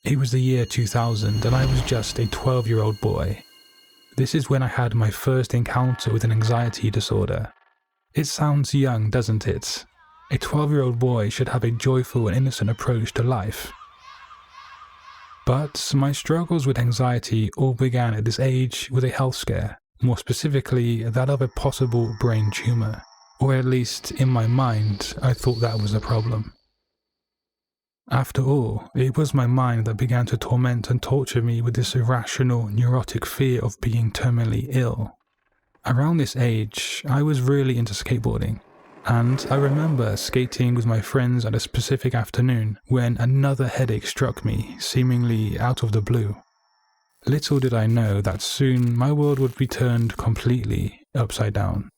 It was the year 2000 and I was just a 12-year-old boy. This is when I had my first encounter with an anxiety disorder. It sounds young, doesn't it? A 12-year-old boy should have a joyful and innocent approach to life. But my struggles with anxiety all began at this age with a health scare, more specifically that of a possible brain tumor, or at least in my mind I thought that was a problem. After all, it was my mind that began to torment and torture me with this irrational, neurotic fear of being terminally ill. Around this age, I was really into skateboarding, and I remember skating with my friends at a specific afternoon when another headache struck me, seemingly out of the blue. Little did I know that soon my world would be turned completely upside down.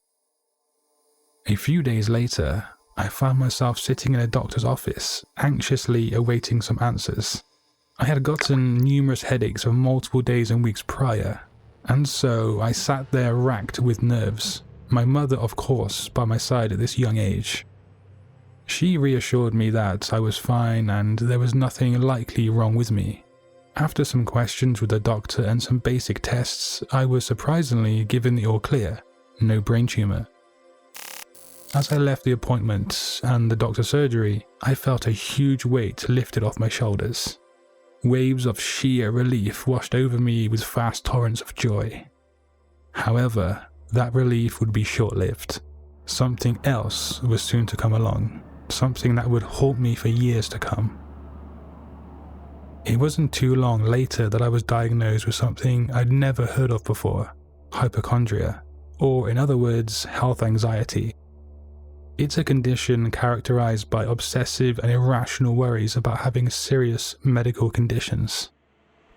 A few days later, I found myself sitting in a doctor's office, anxiously awaiting some answers. I had gotten numerous headaches for multiple days and weeks prior, and so I sat there racked with nerves, my mother of course by my side at this young age. She reassured me that I was fine and there was nothing likely wrong with me. After some questions with the doctor and some basic tests, I was surprisingly given the all clear, no brain tumor. As I left the appointment and the doctor's surgery, I felt a huge weight lifted off my shoulders. Waves of sheer relief washed over me with fast torrents of joy. However, that relief would be short-lived. Something else was soon to come along, something that would haunt me for years to come. It wasn't too long later that I was diagnosed with something I'd never heard of before, hypochondria, or in other words, health anxiety. It's a condition characterized by obsessive and irrational worries about having serious medical conditions.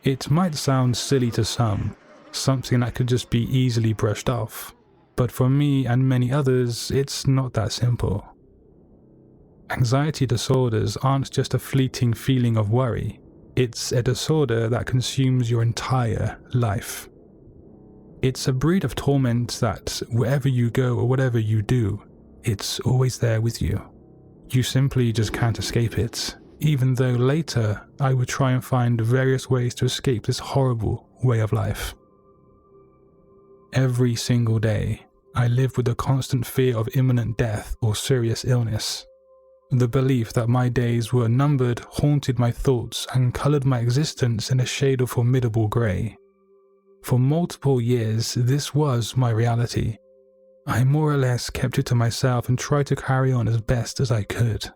It might sound silly to some, something that could just be easily brushed off, but for me and many others, it's not that simple. Anxiety disorders aren't just a fleeting feeling of worry, it's a disorder that consumes your entire life. It's a breed of torment that, wherever you go or whatever you do, it's always there with you. You simply just can't escape it, even though later I would try and find various ways to escape this horrible way of life. Every single day, I lived with the constant fear of imminent death or serious illness. The belief that my days were numbered haunted my thoughts and colored my existence in a shade of formidable grey. For multiple years, this was my reality. I more or less kept it to myself and tried to carry on as best as I could.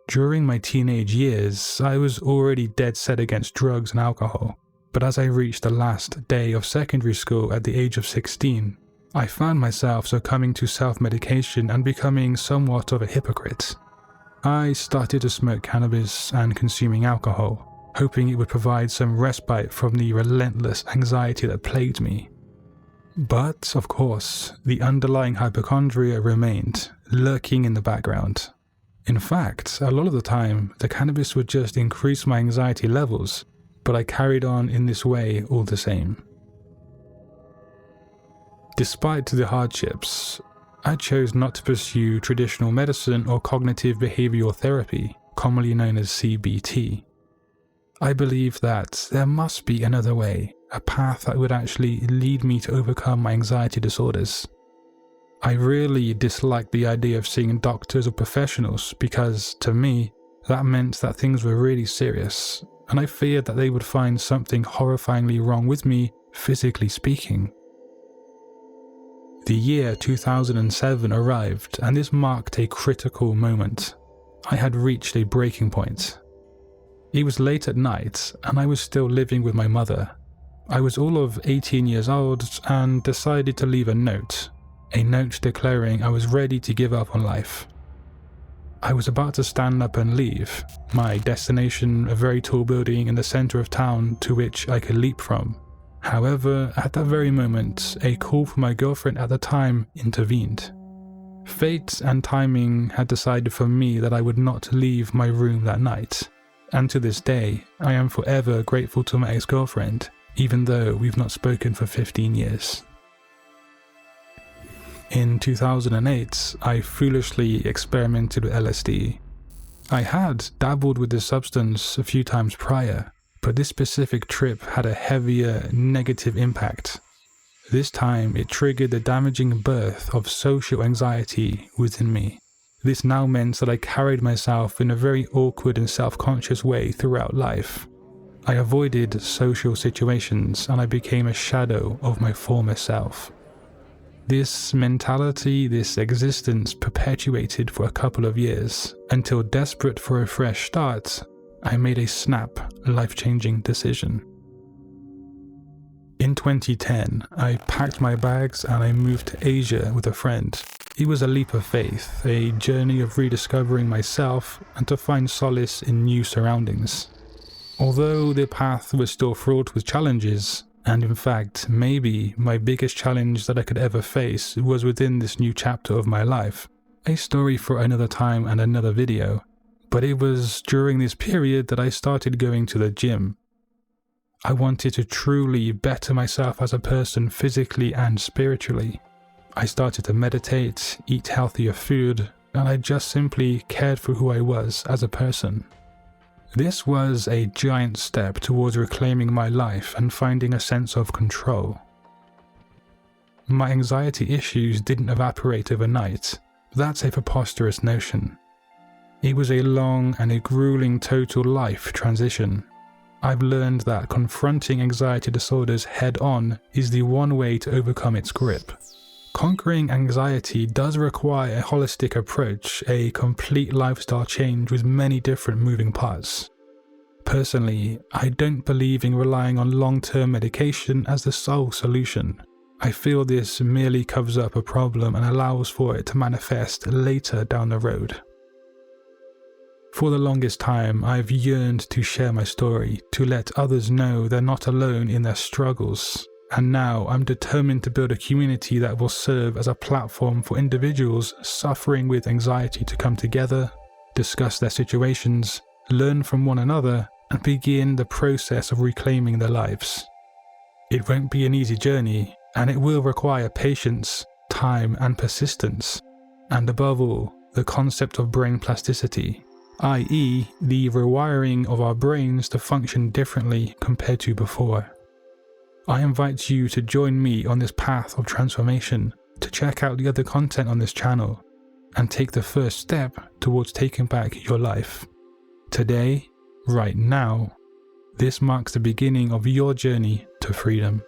During my teenage years, I was already dead set against drugs and alcohol, but as I reached the last day of secondary school at the age of 16, I found myself succumbing to self-medication and becoming somewhat of a hypocrite. I started to smoke cannabis and consuming alcohol, hoping it would provide some respite from the relentless anxiety that plagued me. But, of course, the underlying hypochondria remained, lurking in the background. In fact, a lot of the time, the cannabis would just increase my anxiety levels, but I carried on in this way all the same. Despite the hardships, I chose not to pursue traditional medicine or cognitive behavioral therapy, commonly known as CBT. I believe that there must be another way, a path that would actually lead me to overcome my anxiety disorders. I really disliked the idea of seeing doctors or professionals because, to me, that meant that things were really serious, and I feared that they would find something horrifyingly wrong with me, physically speaking. The year 2007 arrived, and this marked a critical moment. I had reached a breaking point. It was late at night, and I was still living with my mother. I was all of 18 years old and decided to leave a note declaring I was ready to give up on life. I was about to stand up and leave, my destination a very tall building in the center of town to which I could leap from. However, at that very moment, a call from my girlfriend at the time intervened. Fate and timing had decided for me that I would not leave my room that night, and to this day, I am forever grateful to my ex-girlfriend, even though we've not spoken for 15 years. In 2008, I foolishly experimented with LSD. I had dabbled with the substance a few times prior, but this specific trip had a heavier negative impact. This time, it triggered the damaging birth of social anxiety within me. This now meant that I carried myself in a very awkward and self-conscious way throughout life. I avoided social situations and I became a shadow of my former self. This mentality, this existence perpetuated for a couple of years, until desperate for a fresh start, I made a snap, life-changing decision. In 2010, I packed my bags and I moved to Asia with a friend. It was a leap of faith, a journey of rediscovering myself and to find solace in new surroundings. Although the path was still fraught with challenges, and in fact, maybe my biggest challenge that I could ever face was within this new chapter of my life. A story for another time and another video, but it was during this period that I started going to the gym. I wanted to truly better myself as a person physically and spiritually. I started to meditate, eat healthier food, and I just simply cared for who I was as a person. This was a giant step towards reclaiming my life and finding a sense of control. My anxiety issues didn't evaporate overnight. That's a preposterous notion. It was a long and a grueling total life transition. I've learned that confronting anxiety disorders head-on is the one way to overcome its grip. Conquering anxiety does require a holistic approach, a complete lifestyle change with many different moving parts. Personally, I don't believe in relying on long-term medication as the sole solution. I feel this merely covers up a problem and allows for it to manifest later down the road. For the longest time, I've yearned to share my story, to let others know they're not alone in their struggles. And now I'm determined to build a community that will serve as a platform for individuals suffering with anxiety to come together, discuss their situations, learn from one another, and begin the process of reclaiming their lives. It won't be an easy journey, and it will require patience, time, and persistence. And above all, the concept of brain plasticity, i.e., the rewiring of our brains to function differently compared to before. I invite you to join me on this path of transformation, to check out the other content on this channel, and take the first step towards taking back your life. Today, right now, this marks the beginning of your journey to freedom.